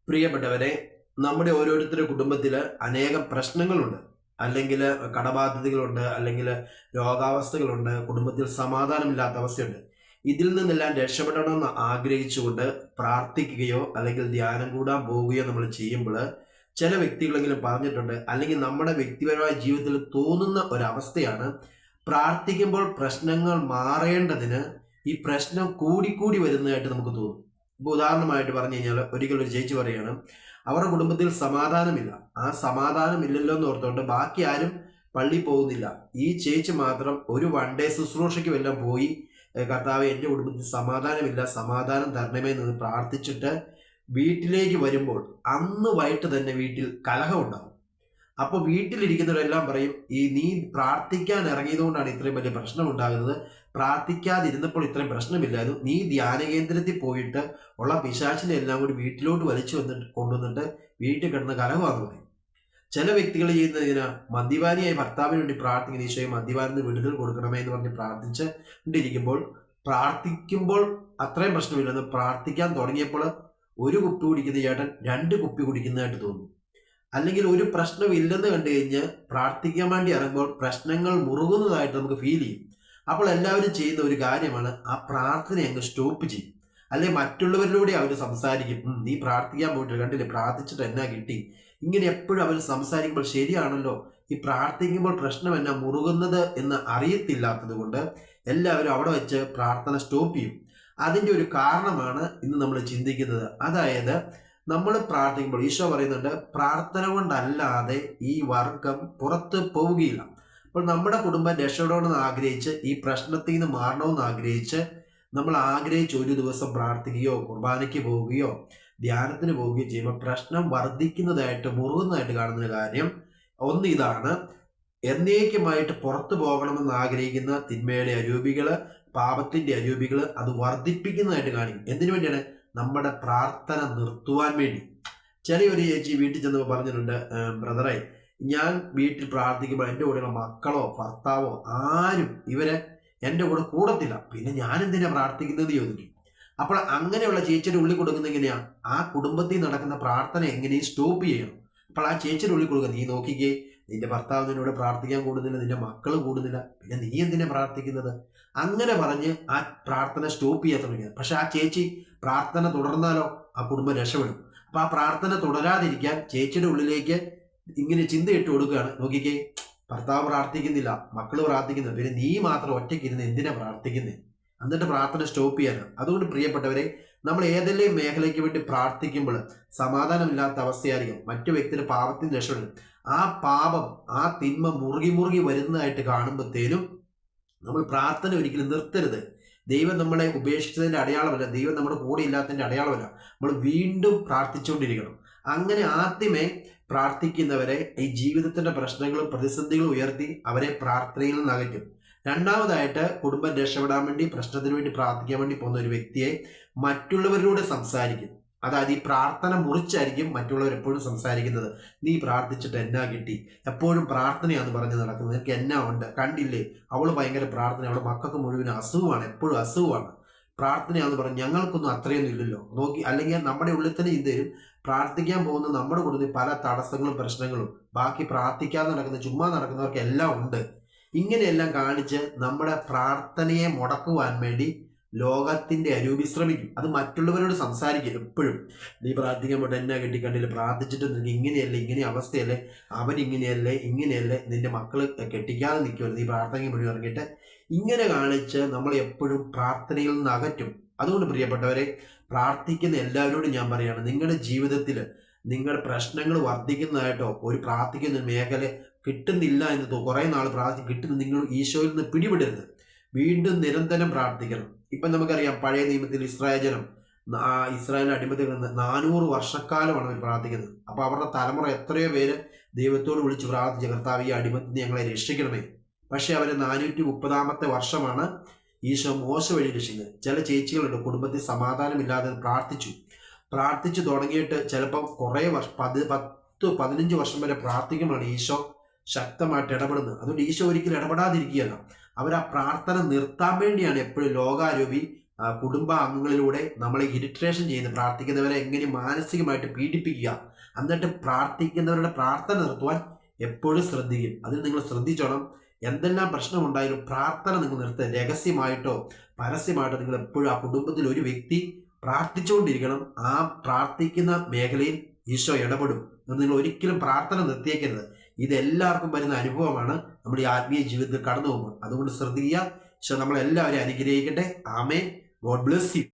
പ്രിയപ്പെട്ടവരെ, നമ്മുടെ ഓരോരുത്തരുടെ കുടുംബത്തിൽ അനേകം പ്രശ്നങ്ങളുണ്ട്. അല്ലെങ്കിൽ കടബാധ്യതകളുണ്ട്, അല്ലെങ്കിൽ രോഗാവസ്ഥകളുണ്ട്, കുടുംബത്തിൽ സമാധാനമില്ലാത്ത അവസ്ഥയുണ്ട്. ഇതിൽ നിന്നെല്ലാം രക്ഷപ്പെടണമെന്ന് ആഗ്രഹിച്ചുകൊണ്ട് പ്രാർത്ഥിക്കുകയോ അല്ലെങ്കിൽ ധ്യാനം കൂടാൻ പോവുകയോ നമ്മൾ ചെയ്യുമ്പോൾ ചില വ്യക്തികളെങ്കിലും പറഞ്ഞിട്ടുണ്ട്, അല്ലെങ്കിൽ നമ്മുടെ വ്യക്തിപരമായ ജീവിതത്തിൽ തോന്നുന്ന ഒരവസ്ഥയാണ്, പ്രാർത്ഥിക്കുമ്പോൾ പ്രശ്നങ്ങൾ മാറേണ്ടതിന് ഈ പ്രശ്നം കൂടിക്കൂടി വരുന്നതായിട്ട് നമുക്ക് തോന്നും. ഇപ്പോൾ ഉദാഹരണമായിട്ട് പറഞ്ഞു കഴിഞ്ഞാൽ, ഒരിക്കലും ഒരു ചേച്ചി പറയുകയാണ്, അവരുടെ കുടുംബത്തിൽ സമാധാനമില്ല. ആ സമാധാനമില്ലല്ലോ എന്ന് ഓർത്തുകൊണ്ട് ബാക്കി ആരും പള്ളി പോകുന്നില്ല. ഈ ചേച്ചി മാത്രം ഒരു വൺ ഡേ ശുശ്രൂഷയ്ക്ക് വല്ലതും പോയി, കർത്താവെ എൻ്റെ കുടുംബത്തിൽ സമാധാനമില്ല, സമാധാനം തരണമേ എന്ന് പ്രാർത്ഥിച്ചിട്ട് വീട്ടിലേക്ക് വരുമ്പോൾ അന്ന് വൈകിട്ട് തന്നെ വീട്ടിൽ കലഹം ഉണ്ടാകും. അപ്പോൾ വീട്ടിലിരിക്കുന്നവരെല്ലാം പറയും, ഈ നീ പ്രാർത്ഥിക്കാൻ ഇറങ്ങിയതുകൊണ്ടാണ് ഇത്രയും വലിയ പ്രശ്നം ഉണ്ടാകുന്നത്, പ്രാർത്ഥിക്കാതിരുന്നപ്പോൾ ഇത്രയും പ്രശ്നമില്ലായിരുന്നു. നീ ധ്യാന കേന്ദ്രത്തിൽ പോയിട്ട് ഉള്ള പിശാചിനെ എല്ലാം കൂടി വീട്ടിലോട്ട് വലിച്ചു കൊണ്ടുവന്നിട്ട് വീട്ടിൽ കിടന്ന് കലഹമാണെന്ന് പറയും. ചില വ്യക്തികൾ ചെയ്യുന്നത് ഇങ്ങനെ, മദ്യപാനിയായി ഭർത്താവിന് വേണ്ടി പ്രാർത്ഥിക്കുന്ന, ഈശോയെ മദ്യപാനിന് വിടുതൽ കൊടുക്കണമേ എന്ന് പറഞ്ഞ് പ്രാർത്ഥിക്കുമ്പോൾ അത്രയും പ്രശ്നമില്ലെന്ന്, പ്രാർത്ഥിക്കാൻ തുടങ്ങിയപ്പോൾ ഒരു കുപ്പി കുടിക്കുന്ന ചേട്ടൻ 2 കുപ്പി കുടിക്കുന്നതായിട്ട് തോന്നുന്നു. അല്ലെങ്കിൽ ഒരു പ്രശ്നമില്ലെന്ന് കണ്ടു കഴിഞ്ഞ് പ്രാർത്ഥിക്കാൻ വേണ്ടി ഇറങ്ങുമ്പോൾ പ്രശ്നങ്ങൾ മുറുകുന്നതായിട്ട് നമുക്ക് ഫീൽ ചെയ്യും. അപ്പോൾ എല്ലാവരും ചെയ്യുന്ന ഒരു കാര്യമാണ്, ആ പ്രാർത്ഥന അങ്ങ് സ്റ്റോപ്പ് ചെയ്യും. അല്ലെങ്കിൽ മറ്റുള്ളവരിലൂടെ അവർ സംസാരിക്കും, നീ പ്രാർത്ഥിക്കാൻ പോയിട്ട് കണ്ടില്ലേ, പ്രാർത്ഥിച്ചിട്ട് എന്നാ കിട്ടി. ഇങ്ങനെ എപ്പോഴും അവർ സംസാരിക്കുമ്പോൾ ശരിയാണല്ലോ, ഈ പ്രാർത്ഥിക്കുമ്പോൾ പ്രശ്നം എന്നാ മുറുകുന്നത് എന്ന് അറിയത്തില്ലാത്തത് കൊണ്ട് എല്ലാവരും അവിടെ വെച്ച് പ്രാർത്ഥന സ്റ്റോപ്പ് ചെയ്യും. അതിൻ്റെ ഒരു കാരണമാണ് ഇന്ന് നമ്മൾ ചിന്തിക്കുന്നത്. അതായത്, നമ്മൾ പ്രാർത്ഥിക്കുമ്പോൾ ഈശോ പറയുന്നുണ്ട്, പ്രാർത്ഥന കൊണ്ടല്ലാതെ ഈ വർഗം പുറത്ത് പോവുകയില്ല. അപ്പോൾ നമ്മുടെ കുടുംബം രക്ഷപ്പെടണമെന്ന് ആഗ്രഹിച്ച്, ഈ പ്രശ്നത്തിൽ നിന്ന് മാറണമെന്ന് ആഗ്രഹിച്ച് നമ്മൾ ആഗ്രഹിച്ച് ഒരു ദിവസം പ്രാർത്ഥിക്കുകയോ കുർബാനയ്ക്ക് പോവുകയോ ധ്യാനത്തിന് പോവുകയോ ചെയ്യുമ്പോൾ പ്രശ്നം വർദ്ധിക്കുന്നതായിട്ട് മുറുകുന്നതായിട്ട് കാണുന്ന കാര്യം ഒന്ന് ഇതാണ്. എന്നേക്കുമായിട്ട് പുറത്തു പോകണമെന്ന് ആഗ്രഹിക്കുന്ന തിന്മയുടെ അരൂപികള്, പാപത്തിന്റെ അരൂപികള് അത് വർദ്ധിപ്പിക്കുന്നതായിട്ട് കാണിക്കും. എന്തിനു വേണ്ടിയാണ്? നമ്മുടെ പ്രാർത്ഥന നിർത്തുവാൻ വേണ്ടി. ചെറിയൊരു ചേച്ചി വീട്ടിൽ ചെന്നപ്പോൾ പറഞ്ഞിട്ടുണ്ട്, ബ്രദറെ, ഞാൻ വീട്ടിൽ പ്രാർത്ഥിക്കുമ്പോൾ എൻ്റെ കൂടെയുള്ള മക്കളോ ഭർത്താവോ ആരും ഇവരെ എൻ്റെ കൂടെ കൂടത്തില്ല, പിന്നെ ഞാൻ എന്തിനാ പ്രാർത്ഥിക്കുന്നത് ചോദിക്കും. അപ്പോൾ അങ്ങനെയുള്ള ചേച്ചിയുടെ ഉള്ളിൽ കൊടുക്കുന്ന എങ്ങനെയാ? ആ കുടുംബത്തിൽ നടക്കുന്ന പ്രാർത്ഥന എങ്ങനെയും സ്റ്റോപ്പ് ചെയ്യണം. അപ്പോൾ ആ ചേച്ചിയുടെ ഉള്ളിൽ കൊടുക്കുക, നീ നോക്കിക്കേ, നിന്റെ ഭർത്താവ് നിന്നോട് പ്രാർത്ഥിക്കാൻ കൂടുന്നില്ല, നിന്റെ മക്കൾ കൂടുന്നില്ല, പിന്നെ നീ എന്തിനാ പ്രാർത്ഥിക്കുന്നത്? അങ്ങനെ പറഞ്ഞ് ആ പ്രാർത്ഥന സ്റ്റോപ്പ് ചെയ്യാൻ തുടങ്ങിയത്. പക്ഷെ ആ ചേച്ചി പ്രാർത്ഥന തുടർന്നാലോ ആ കുടുംബം രക്ഷപ്പെടും. അപ്പൊ ആ പ്രാർത്ഥന തുടരാതിരിക്കാൻ ചേച്ചിയുടെ ഉള്ളിലേക്ക് ഇങ്ങനെ ചിന്തയിട്ട് കൊടുക്കുകയാണ്, നോക്കിക്കേ, ഭർത്താവ് പ്രാർത്ഥിക്കുന്നില്ല, മക്കള് പ്രാർത്ഥിക്കുന്നില്ല, പിന്നെ നീ മാത്രം ഒറ്റയ്ക്ക് ഇരുന്ന് എന്തിനാ പ്രാർത്ഥിക്കുന്നത്? എന്നിട്ട് പ്രാർത്ഥന സ്റ്റോപ്പ് ചെയ്യാനാണ്. അതുകൊണ്ട് പ്രിയപ്പെട്ടവരെ, നമ്മൾ ഏതെങ്കിലും മേഖലയ്ക്ക് വേണ്ടി പ്രാർത്ഥിക്കുമ്പോൾ സമാധാനമില്ലാത്ത അവസ്ഥയായിരിക്കും, മറ്റു വ്യക്തിയുടെ പാപത്തിന് രക്ഷപ്പെടും. ആ പാപം, ആ തിന്മ മുറുകി വരുന്നതായിട്ട് കാണുമ്പോഴത്തേനും നമ്മൾ പ്രാർത്ഥന ഒരിക്കലും നിർത്തരുത്. ദൈവം നമ്മളെ ഉപേക്ഷിച്ചതിൻ്റെ അടയാളമല്ല, ദൈവം നമ്മുടെ കൂടെ ഇല്ലാത്തതിൻ്റെ അടയാളമല്ല. നമ്മൾ വീണ്ടും പ്രാർത്ഥിച്ചുകൊണ്ടിരിക്കണം. അങ്ങനെ ആദ്യമേ പ്രാർത്ഥിക്കുന്നവരെ ഈ ജീവിതത്തിന്റെ പ്രശ്നങ്ങളും പ്രതിസന്ധികളും ഉയർത്തി അവരെ പ്രാർത്ഥനയിൽ നിന്ന് അകറ്റും. രണ്ടാമതായിട്ട്, കുടുംബം രക്ഷപ്പെടാൻ വേണ്ടി പ്രശ്നത്തിന് വേണ്ടി പ്രാർത്ഥിക്കാൻ വേണ്ടി പോകുന്ന ഒരു വ്യക്തിയെ മറ്റുള്ളവരിലൂടെ സംസാരിക്കും. അതായത് ഈ പ്രാർത്ഥന മുറിച്ചായിരിക്കും മറ്റുള്ളവർ എപ്പോഴും സംസാരിക്കുന്നത്. നീ പ്രാർത്ഥിച്ചിട്ട് എന്നാ കിട്ടി, എപ്പോഴും പ്രാർത്ഥനയാന്ന് പറഞ്ഞ് നടക്കുന്നത്, നിനക്ക് എന്നാ ഉണ്ട്, കണ്ടില്ലേ അവള് ഭയങ്കര പ്രാർത്ഥന, അവളുടെ മക്കൾക്ക് മുഴുവൻ അസുഖമാണ്, എപ്പോഴും അസുഖമാണ്, പ്രാർത്ഥനയാന്ന് പറഞ്ഞ് ഞങ്ങൾക്കൊന്നും അത്രയൊന്നും ഇല്ലല്ലോ നോക്കി. അല്ലെങ്കിൽ നമ്മുടെ ഉള്ളിൽ തന്നെ ചിന്തയും, പ്രാർത്ഥിക്കാൻ പോകുന്ന നമ്മുടെ കുടുംബത്തിൽ പല തടസ്സങ്ങളും പ്രശ്നങ്ങളും ബാക്കി പ്രാർത്ഥിക്കാതെ നടക്കുന്ന ചുമ്മാ നടക്കുന്നവർക്ക് എല്ലാം ഉണ്ട്. ഇങ്ങനെയെല്ലാം കാണിച്ച് നമ്മുടെ പ്രാർത്ഥനയെ മുടക്കുവാൻ വേണ്ടി ലോകത്തിന്റെ അരൂപി ശ്രമിക്കും. അത് മറ്റുള്ളവരോട് സംസാരിക്കും എപ്പോഴും, നീ പ്രാർത്ഥിക്കാൻ പോയിട്ട് എന്നാ കെട്ടിക്കണ്ടില്ല, പ്രാർത്ഥിച്ചിട്ട് നിനക്ക് ഇങ്ങനെയല്ലേ, ഇങ്ങനെ അവസ്ഥയല്ലേ, ഇങ്ങനെയല്ലേ, നിന്റെ മക്കള് കെട്ടിക്കാതെ നിൽക്കുമല്ലോ, നീ പ്രാർത്ഥനയ്ക്ക് മുഴുവൻ ഇറങ്ങിയിട്ട് ഇങ്ങനെ കാണിച്ച് നമ്മൾ എപ്പോഴും പ്രാർത്ഥനയിൽ നിന്ന് അകറ്റും. അതുകൊണ്ട് പ്രിയപ്പെട്ടവരെ, പ്രാർത്ഥിക്കുന്ന എല്ലാവരോടും ഞാൻ പറയാണ്, നിങ്ങളുടെ ജീവിതത്തിൽ നിങ്ങളുടെ പ്രശ്നങ്ങൾ വർദ്ധിക്കുന്നതായിട്ടോ ഒരു പ്രാർത്ഥിക്കുന്ന മേഖല കിട്ടുന്നില്ല എന്ന് കുറേ നാൾ കിട്ടുന്ന നിങ്ങൾ ഈശോയിൽ നിന്ന് പിടിപെടരുത്. വീണ്ടും നിരന്തരം പ്രാർത്ഥിക്കണം. ഇപ്പം നമുക്കറിയാം, പഴയ നിയമത്തിൽ ഇസ്രായേൽ അടിമത്തിൽ നിന്ന് 400 വർഷക്കാലമാണ് അവർ പ്രാർത്ഥിക്കുന്നത്. അപ്പോൾ അവരുടെ തലമുറ എത്രയോ പേര് ദൈവത്തോട് വിളിച്ച് പ്രാർത്ഥിച്ച, കർത്താവ് ഈ അടിമത്തിൽ ഞങ്ങളെ രക്ഷിക്കണമേ. പക്ഷെ അവർ 430 വർഷമാണ് ഈശോ മോശ വഴി രക്ഷിക്കുന്നത്. ചില ചേച്ചികളുണ്ട്, കുടുംബത്തിൽ സമാധാനമില്ലാതെ പ്രാർത്ഥിച്ചു തുടങ്ങിയിട്ട് ചിലപ്പോൾ കുറേ 10-15 വർഷം വരെ പ്രാർത്ഥിക്കുമ്പോഴാണ് ഈശോ ശക്തമായിട്ട് ഇടപെടുന്നത്. അതുകൊണ്ട് ഈശോ ഒരിക്കലും ഇടപെടാതിരിക്കുകയല്ല, അവർ ആ പ്രാർത്ഥന നിർത്താൻ വേണ്ടിയാണ് എപ്പോഴും ലോകാരൂപി കുടുംബാംഗങ്ങളിലൂടെ നമ്മളെ ഇറിറ്റേഷൻ ചെയ്യുന്ന പ്രാർത്ഥിക്കുന്നവരെ എങ്ങനെ മാനസികമായിട്ട് പീഡിപ്പിക്കുക, എന്നിട്ട് പ്രാർത്ഥിക്കുന്നവരുടെ പ്രാർത്ഥന നിർത്തുവാൻ എപ്പോഴും ശ്രദ്ധിക്കും. അതിൽ നിങ്ങൾ ശ്രദ്ധിച്ചോണം. എന്തെല്ലാം പ്രശ്നമുണ്ടായാലും പ്രാർത്ഥന നിങ്ങൾ നിർത്തുക. രഹസ്യമായിട്ടോ പരസ്യമായിട്ടോ നിങ്ങൾ എപ്പോഴും ആ കുടുംബത്തിൽ ഒരു വ്യക്തി പ്രാർത്ഥിച്ചുകൊണ്ടിരിക്കണം. ആ പ്രാർത്ഥിക്കുന്ന മേഖലയിൽ ഈശോ ഇടപെടും. നിങ്ങൾ ഒരിക്കലും പ്രാർത്ഥന നിർത്തിയേക്കരുത്. ഇതെല്ലാവർക്കും വരുന്ന അനുഭവമാണ് നമ്മൾ ഈ ആത്മീയ ജീവിതത്തിൽ കടന്നു പോകുമ്പോൾ. അതുകൊണ്ട് ശ്രദ്ധിക്കുക. ഈശോ നമ്മളെല്ലാവരെയും അനുഗ്രഹിക്കട്ടെ. ആമേൻ. God bless U.